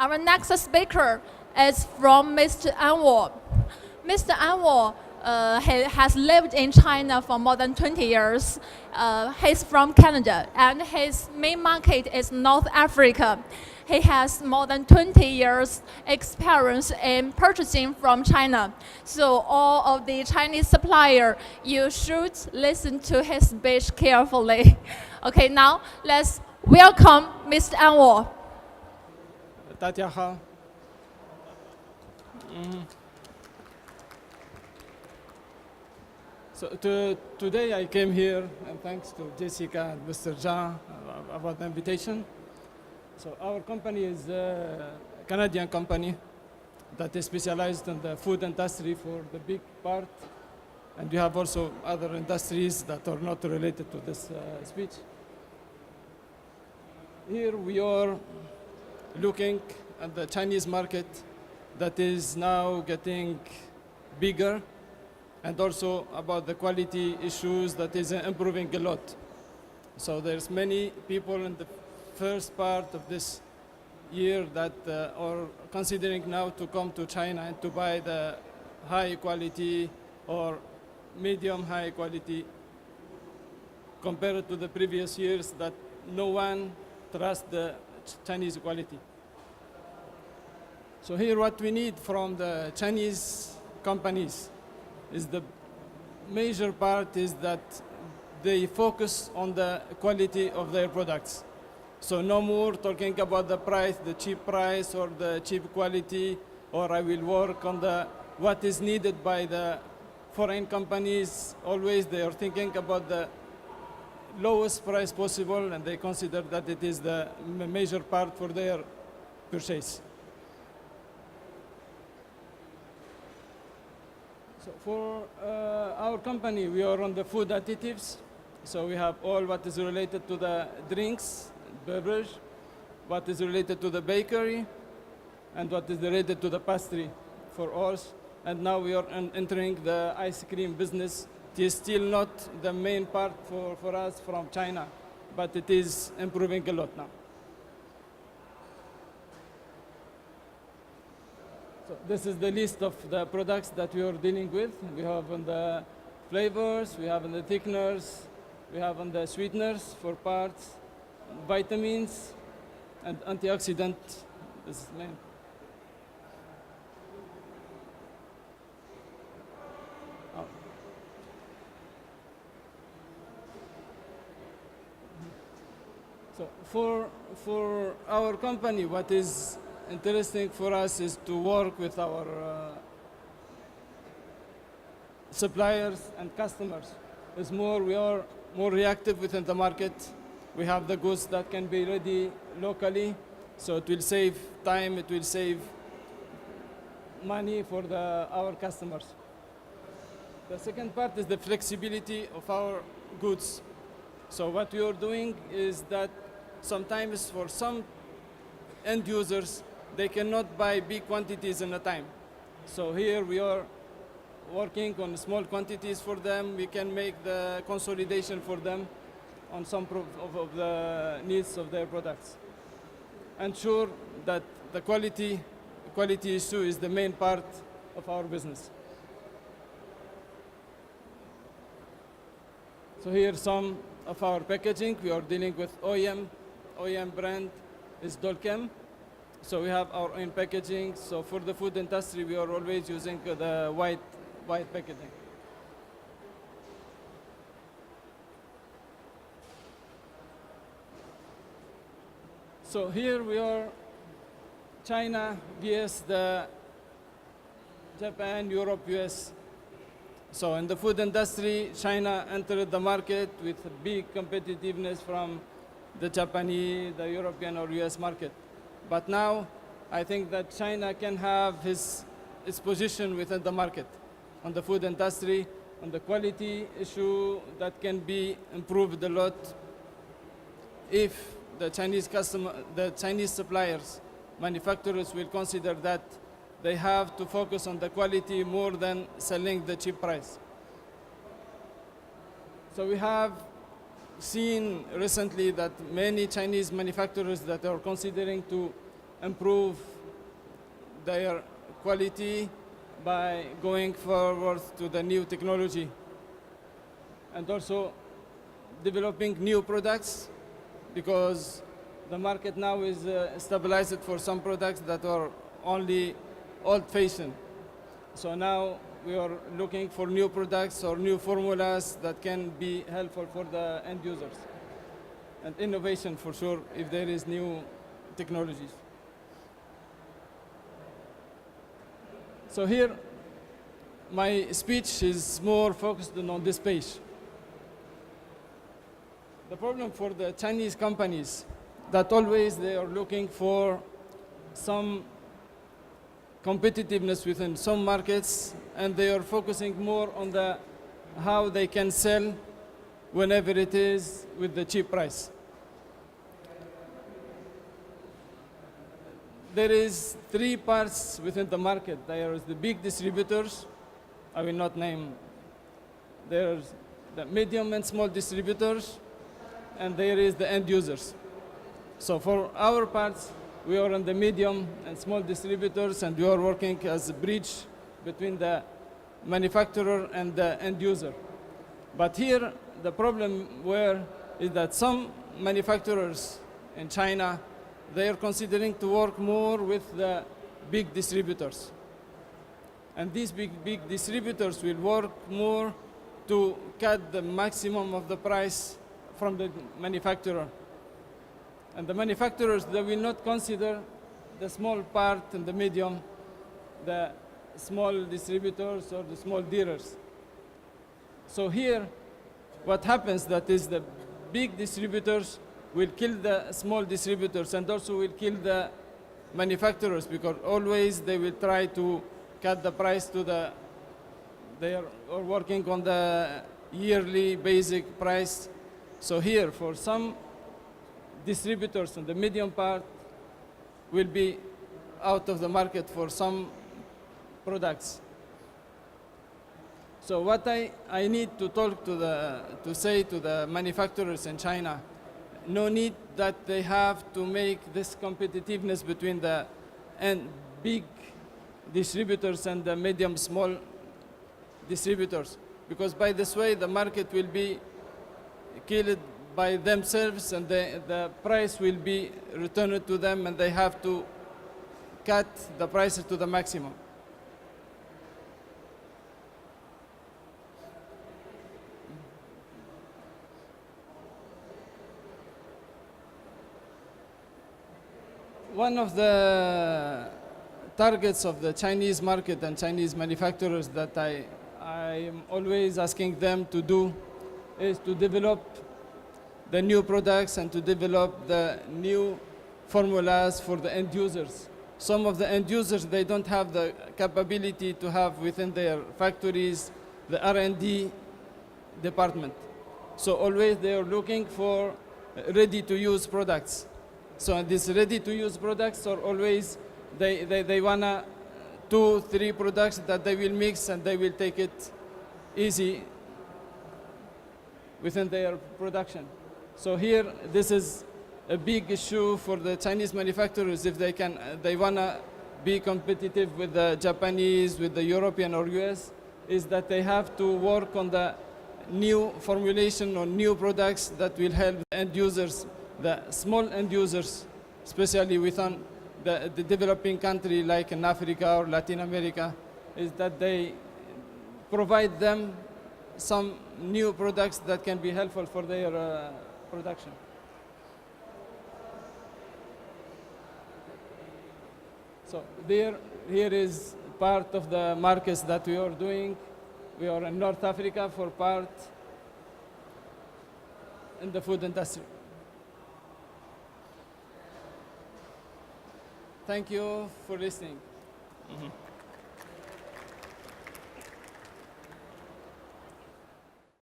Our next speaker is from Mr. Anwar. Mr. Anwar has lived in China for more than 20 years. He's from Canada, and his main market is North Africa. He has more than 20 years experience in purchasing from China. So all of the Chinese supplier, you should listen to his speech carefully. Okay, now let's welcome Mr. Anwar. 大家好。So today I came here, and thanks to Jessica and Mr. John about the invitation. So our company is a Canadian company that is specialized in the food industry for the big part, and we have also other industries that are not related to this speech. Here we are looking at the Chinese market that is now getting bigger, and also about the quality issues that is improving a lot. So there's many people in the first part of this year that are considering now to come to China and to buy the high quality or medium high quality compared to the previous years that no one trusts the Chinese quality. So here what we need from the Chinese companies is the major part is that they focus on the quality of their products. So no more talking about the price, the cheap price or the cheap quality, or I will work on the what is needed by the foreign companies. Always they are thinking about the lowest price possible, and they consider that it is the major part for their purchase. So for our company, we are on the food additives. So we have all what is related to the drinks, beverage, what is related to the bakery, and what is related to the pastry for us. And now we are entering the ice cream business. It is still not the main part for us from China, but it is improving a lot now. So this is the list of the products that we are dealing with. We have on the flavors, we have on the thickeners, we have on the sweeteners for parts, vitamins, and antioxidant. This is main. Oh. So for our company, what is interesting for us is to work with our suppliers and customers. It's more, we are more reactive within the market. We have the goods that can be ready locally, so it will save time, it will save money for our customers. The second part is the flexibility of our goods. So what we are doing is that sometimes for some end users, they cannot buy big quantities in a time. So here we are working on small quantities for them. We can make the consolidation for them on some of the needs of their products. Ensure that the quality issue is the main part of our business. So here some of our packaging. We are dealing with OEM brand is Dolchem. So we have our own packaging. So for the food industry, we are always using the white packaging. So here we are, China vs the Japan, Europe, US. So in the food industry, China entered the market with big competitiveness from the Japanese, the European or US market. But now, I think that China can have its position within the market on the food industry, on the quality issue that can be improved a lot if the Chinese suppliers, manufacturers will consider that they have to focus on the quality more than selling the cheap price. So we have seen recently that many Chinese manufacturers that are considering to improve their quality by going forward to the new technology, and also developing new products, because the market now is stabilized for some products that are only old-fashioned. So now we are looking for new products or new formulas that can be helpful for the end users. And innovation for sure, if there is new technologies. So here, my speech is more focused on this page. The problem for the Chinese companies that always they are looking for some competitiveness within some markets, and they are focusing more on how they can sell whenever it is with the cheap price. There is three parts within the market. There is the big distributors. I will not name. There's the medium and small distributors, and there is the end users. So for our parts, we are on the medium and small distributors, and we are working as a bridge between the manufacturer and the end user. But here, the problem is that some manufacturers in China, they are considering to work more with the big distributors. And these big distributors will work more to cut the maximum of the price from the manufacturer. And the manufacturers, they will not consider the small part and the medium, the small distributors or the small dealers. So here, what happens that is the big distributors will kill the small distributors and also will kill the manufacturers, because always they will try to cut the price to they are working on the yearly basic price. So here, for some distributors on the medium part will be out of the market for some products. So what I need to talk to say to the manufacturers in China, no need that they have to make this competitiveness between the big distributors and the medium small distributors, because by this way the market will be killed by themselves, and the price will be returned to them, and they have to cut the prices to the maximum. One of the targets of the Chinese market and Chinese manufacturers that I am always asking them to do is to develop the new products and to develop the new formulas for the end users. Some of the end users, they don't have the capability to have within their factories the R&D department. So always they are looking for ready-to-use products. So these ready-to-use products are always, they wanna 2-3 products that they will mix and they will take it easy within their production. So here, this is a big issue for the Chinese manufacturers if they wanna be competitive with the Japanese, with the European or US, is that they have to work on the new formulation or new products that will help the end users, the small end users, especially within the developing country like in Africa or Latin America, is that they provide them some new products that can be helpful for their production. So here is part of the markets that we are doing. We are in North Africa for part in the food industry. Thank you for listening.